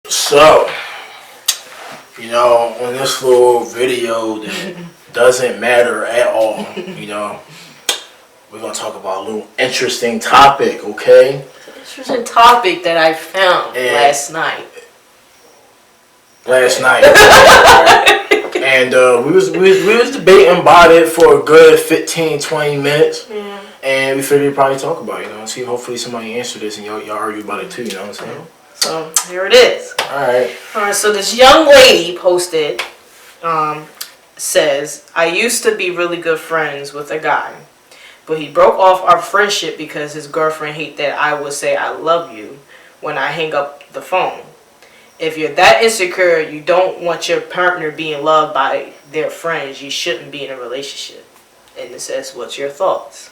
So, on this little video that doesn't matter at all, we're going to talk about a little interesting topic, okay? Interesting topic that I found last night. And we was debating about it for a good 15-20 minutes. Yeah. And we figured we'd probably talk about it, see, hopefully somebody answer this and y'all argue about it too, you know what I'm saying? So, here it is. Alright, so this young lady posted, says, I used to be really good friends with a guy, but he broke off our friendship because his girlfriend hated that I would say I love you when I hang up the phone. If you're that insecure, you don't want your partner being loved by their friends, you shouldn't be in a relationship. And it says, what's your thoughts?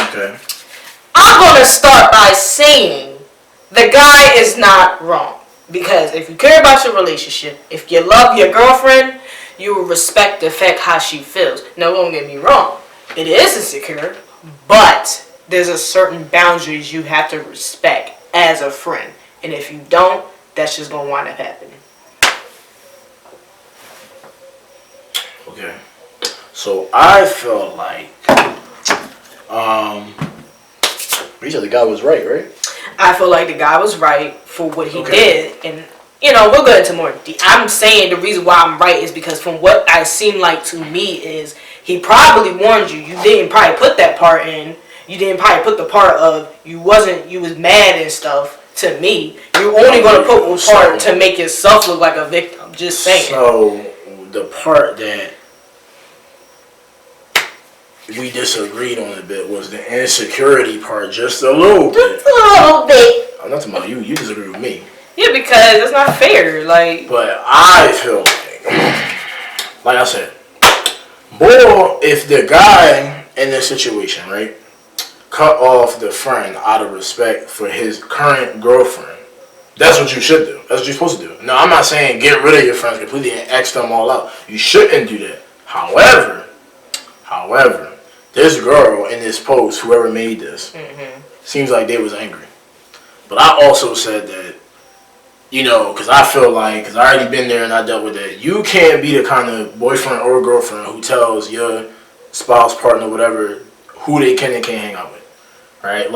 okay. I'm going to start by saying the guy is not wrong. Because if you care about your relationship, if you love your girlfriend, you will respect the fact how she feels. Now, don't get me wrong. It is insecure, but there's a certain boundaries you have to respect as a friend. And if you don't, that's just going to wind up happening. Okay. So I felt like, you said the guy was right? I feel like the guy was right for what he did. And, we'll go into more. I'm saying the reason why I'm right is because from what I seem like to me is he probably warned you. You didn't probably put that part in. You didn't probably put the part of you was mad and stuff to me. You're only going to put one part to make yourself look like a victim. Just saying. So the part that we disagreed on a bit was the insecurity part, just a little bit. Just a little bit. I'm not talking about you. You disagree with me. Yeah, because it's not fair. But I feel like I said, boy, if the guy in this situation, right, cut off the friend out of respect for his current girlfriend, that's what you should do. That's what you're supposed to do. No, I'm not saying get rid of your friends completely and X them all out. You shouldn't do that. However, this girl in this post, whoever made this, seems like they was angry. But I also said that, because I feel like, because I already been there and I dealt with that, you can't be the kind of boyfriend or girlfriend who tells your spouse, partner, whatever, who they can and can't hang out with. Right?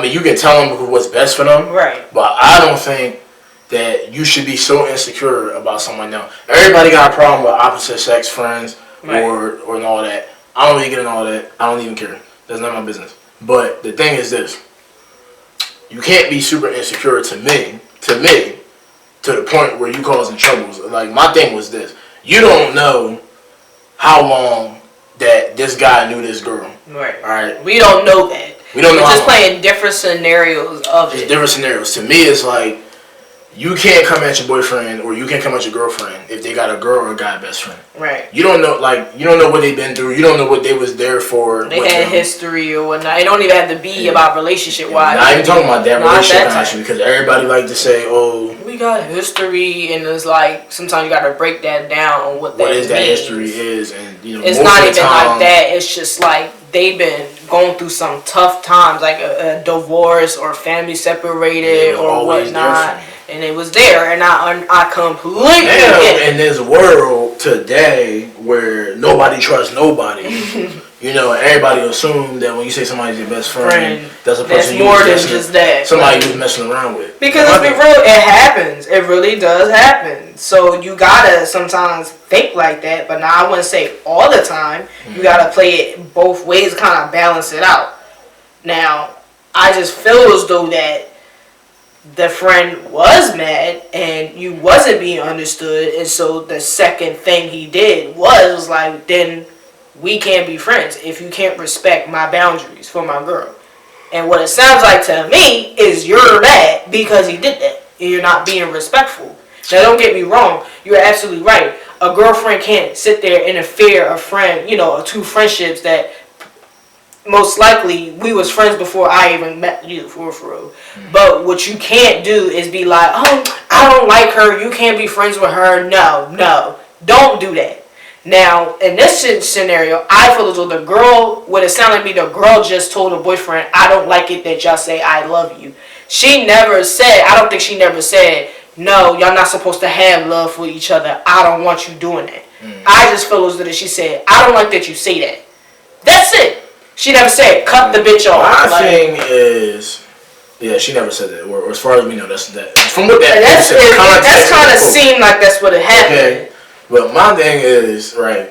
You can tell them what's best for them. Right. But I don't think that you should be so insecure about someone else. Everybody got a problem with opposite sex friends or all that. I don't really get into all that. I don't even care. That's not my business. But the thing is this. You can't be super insecure to me, to the point where you causing troubles. My thing was this. You don't know how long that this guy knew this girl. Right. All right? We don't know that. We don't know We're how just playing different scenarios of it. Different scenarios. To me, it's like, you can't come at your boyfriend or you can't come at your girlfriend if they got a girl or a guy best friend. Right. You don't know, you don't know what they've been through. You don't know what they was there for. They had history or whatnot. It don't even have to be about relationship-wise. Not even talking about that relationship connection, because everybody like to say, oh, we got history, and it's like sometimes you got to break that down on what that that history is, and it's not even like that. It's just like they've been going through some tough times, like a divorce or family separated or whatnot. And it was there, and I completely get it. In this world today where nobody trusts nobody, everybody assume that when you say somebody's your best friend, that's a person more than just that. Somebody you're messing around with. Because let's be real, it happens. It really does happen. So you gotta sometimes think like that, but now I wouldn't say all the time. You gotta play it both ways, kind of balance it out. Now, I just feel as though that the friend was mad and you wasn't being understood, and so the second thing he did was like, then we can't be friends if you can't respect my boundaries for my girl. And what it sounds like to me is you're mad because he did that and you're not being respectful. Now, don't get me wrong, you're absolutely right. A girlfriend can't sit there and interfere a friend, two friendships that most likely we was friends before I even met you, for real. But what you can't do is be like, oh, I don't like her, you can't be friends with her. No, don't do that. Now, in this scenario, I feel as though the girl, what it sounded like me, the girl just told her boyfriend, I don't like it that y'all say I love you. She never said, I don't think she never said, no, y'all not supposed to have love for each other. I don't want you doing that. I just feel as though that she said, I don't like that you say that. That's it. She never said, cut the bitch off. My thing is, yeah, she never said that. Or as far as we know, that's that. From what that that's kind of seemed like that's what it happened. Okay. But my thing is, right,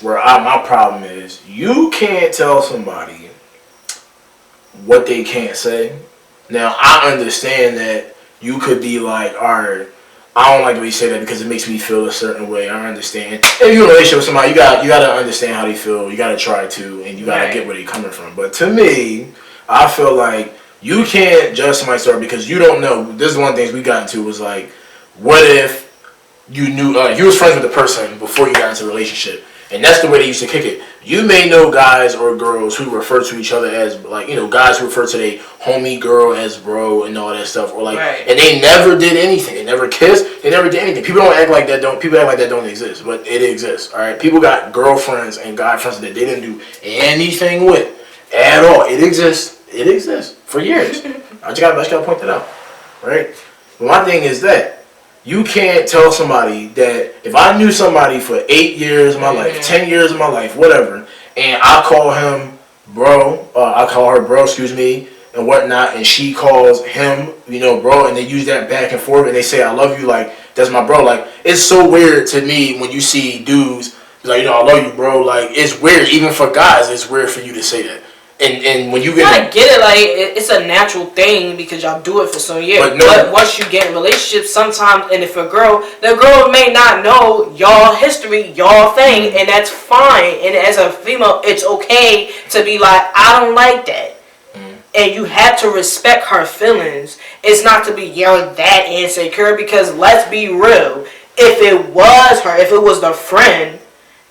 my problem is, you can't tell somebody what they can't say. Now, I understand that you could be like, alright, I don't like the way you say that because it makes me feel a certain way. I understand. If you're in a relationship with somebody, you gotta understand how they feel. You gotta try to, and you gotta get where they're coming from. But to me, I feel like you can't judge somebody's story because you don't know. This is one of the things we got into was like, what if you knew you was friends with the person before you got into a relationship, and that's the way they used to kick it. You may know guys or girls who refer to each other as like, guys who refer to their homie girl as bro and all that stuff, or like, and they never did anything. They never kissed. They never did anything. People act like that don't exist, but it exists. All right, people got girlfriends and guy friends that they didn't do anything with at all. It exists. It exists for years. I just gotta point that out, right? But my thing is that you can't tell somebody that if I knew somebody for 8 years of my life, 10 years of my life, whatever, and I call him bro, I call her bro, and whatnot, and she calls him, bro, and they use that back and forth, and they say I love you, like, that's my bro. Like, it's so weird to me when you see dudes, like, I love you, bro. Like, it's weird. Even for guys, it's weird for you to say that. And when you get... I get it, like, it's a natural thing because y'all do it for so years. But once you get in relationships, sometimes, and if the girl may not know y'all history, y'all thing, and that's fine. And as a female, it's okay to be like, I don't like that. And you have to respect her feelings. It's not to be yelling that insecure because let's be real. If it was her, if it was the friend,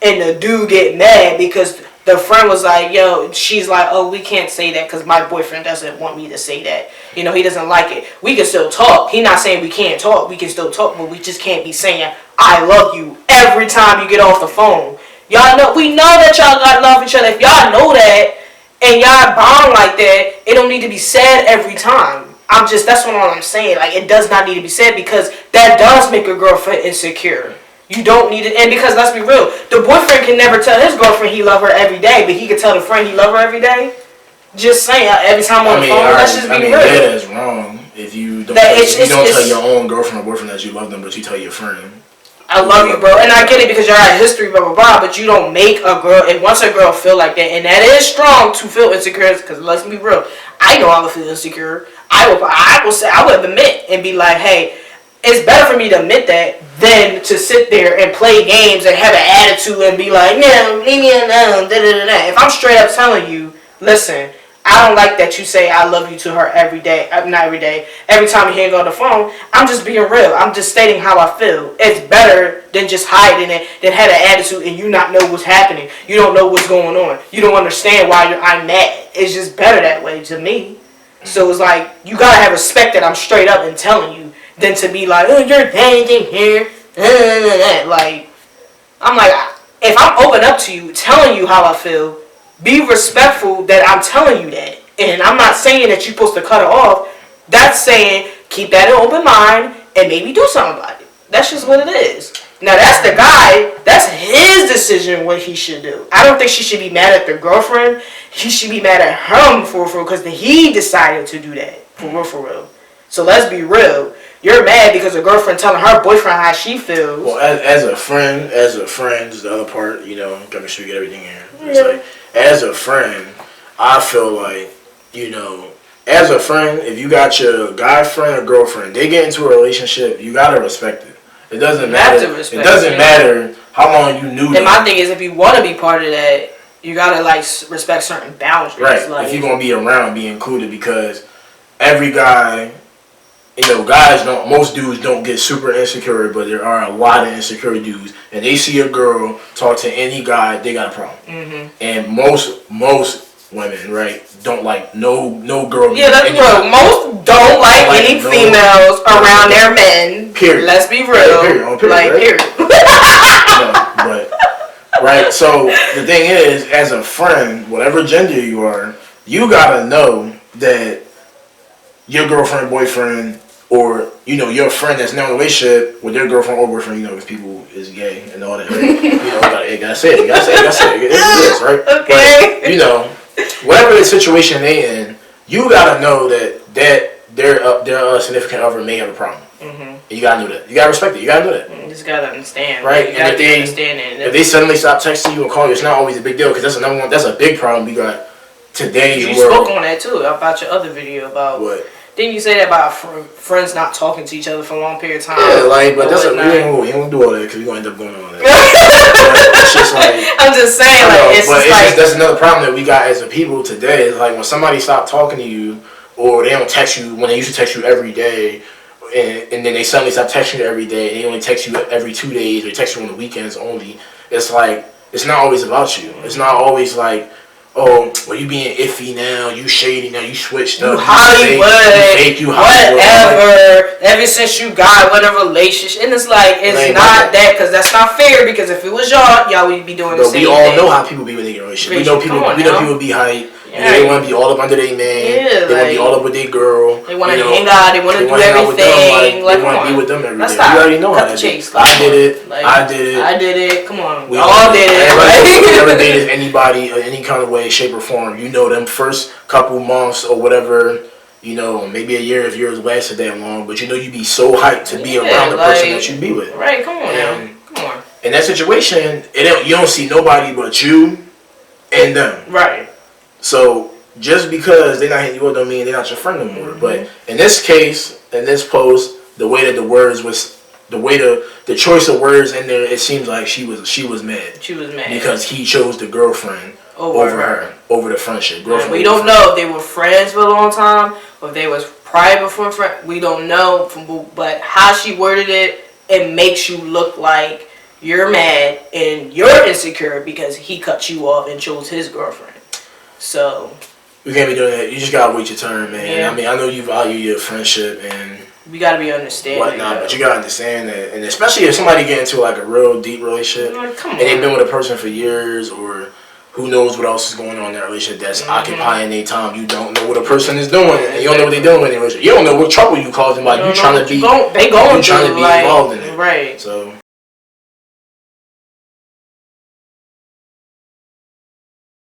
and the dude get mad because the friend was like, yo, she's like, oh, we can't say that because my boyfriend doesn't want me to say that. He doesn't like it. We can still talk. He's not saying we can't talk. We can still talk, but we just can't be saying, I love you every time you get off the phone. Y'all know, we know that y'all got love each other. If y'all know that and y'all bond like that, it don't need to be said every time. That's what I'm saying. Like, it does not need to be said because that does make a girlfriend insecure. You don't need it, and because let's be real, the boyfriend can never tell his girlfriend he love her every day, but he can tell the friend he love her every day. Just saying, every time on the phone, let's just be real. That is wrong if you don't tell your own girlfriend or boyfriend that you love them, but you tell your friend. I love you, bro, and I get it because y'all had history, blah blah blah. But you don't make a girl, and once a girl feel like that, and that is strong to feel insecure. Because let's be real, I know I would feel insecure. I would admit and be like, hey. It's better for me to admit that than to sit there and play games and have an attitude and be like, no, leave me alone, da-da-da-da. If I'm straight up telling you, listen, I don't like that you say I love you to her every day, not every day, every time you hang on the phone, I'm just being real. I'm just stating how I feel. It's better than just hiding it, than have an attitude and you not know what's happening. You don't know what's going on. You don't understand why I'm mad. It's just better that way to me. So it's like, you gotta have respect that I'm straight up and telling you. Than to be like, oh, you're painting here. Like, I'm like, if I'm open up to you, telling you how I feel, be respectful that I'm telling you that. And I'm not saying that you're supposed to cut it off. That's saying, keep that in open mind and maybe do something about it. That's just what it is. Now, that's the guy. That's his decision what he should do. I don't think she should be mad at the girlfriend. He should be mad at him for because he decided to do that. For real. So let's be real. You're mad because a girlfriend telling her boyfriend how she feels. Well, as a friend, is the other part, gotta make sure you get everything in here. It's like, as a friend, I feel like, as a friend, if you got your guy friend or girlfriend, they get into a relationship, you gotta respect it. It doesn't matter. It doesn't matter how long you knew them. And my thing is, if you want to be part of that, you gotta respect certain boundaries. Right. Like, if you're gonna be around, be included, because every guy. Guys most dudes don't get super insecure, but there are a lot of insecure dudes, and they see a girl talk to any guy, they got a problem. Mm-hmm. And most women, right, don't like no girl. Yeah, that's real. Most don't like any females around their men. Period. Let's be real. Period. But right. So the thing is, as a friend, whatever gender you are, you gotta know that your girlfriend, boyfriend, or your friend that's now in a relationship with their girlfriend or boyfriend, because people is gay and all that. Right? You gotta say it. You gotta say it. It is, right? Okay. But, whatever the situation they in, you gotta know that their significant other may have a problem. And you gotta know that. You gotta respect it. You gotta know that. You just gotta understand, right? You gotta understand it. If they suddenly stop texting you and calling you, it's not always a big deal because that's another one. That's a big problem we got today's world. You spoke on that too about your other video about what? Didn't you say that about friends not talking to each other for a long period of time? Yeah, but that's we ain't gonna do all that because we gonna end up going on that. It's just I'm just saying, that's another problem that we got as a people today. Is like when somebody stopped talking to you, or they don't text you when they used to text you every day, and then they suddenly stop texting you every day, and they only text you every 2 days, or they text you on the weekends only. It's like it's not always about you. It's not always like, oh, well, you being iffy now, you shady now, you switched up, you Hollywood, you Hollywood, whatever. Ever since you got with a relationship, and it's like not that because that's not fair. Because if it was y'all would be doing the same thing. We all know how people be when they get in a relationship. We know people be hype. Yeah. They want to be all up under their man. Yeah, they want to be all up with their girl. They want to hang out. They want to do everything. They want to be with them every day. You already know how that is. I did it. Come on. We all did it. Everybody never dated anybody in any kind of way, shape, or form. Them first couple months or whatever. Maybe a year if yours lasted that long. But you be so hyped to be around the person that you be with. Right. Come on now. Come on. In that situation, you don't see nobody but you and them. Right. So just because they're not hitting you up don't mean they're not your friend no more. But in this case, in this post, the way that the words was, the choice of words in there, it seems like she was mad. She was mad because he chose the girlfriend over the friendship. We don't know if they were friends for a long time or if they was prior before friend. We don't know, but how she worded it makes you look like you're mad and you're insecure because he cut you off and chose his girlfriend. So we can't be doing that. You just gotta wait your turn, man. Yeah. I mean, I know you value your friendship and we gotta be understanding. Whatnot, but you gotta understand that, and especially if somebody get into like a real deep relationship, and they've been with a person for years, or who knows what else is going on in that relationship that's occupying their time. You don't know what a person is doing, and you don't know what they're doing in their relationship. You don't know what trouble you caused them. Like you trying to be, involved in it, right? So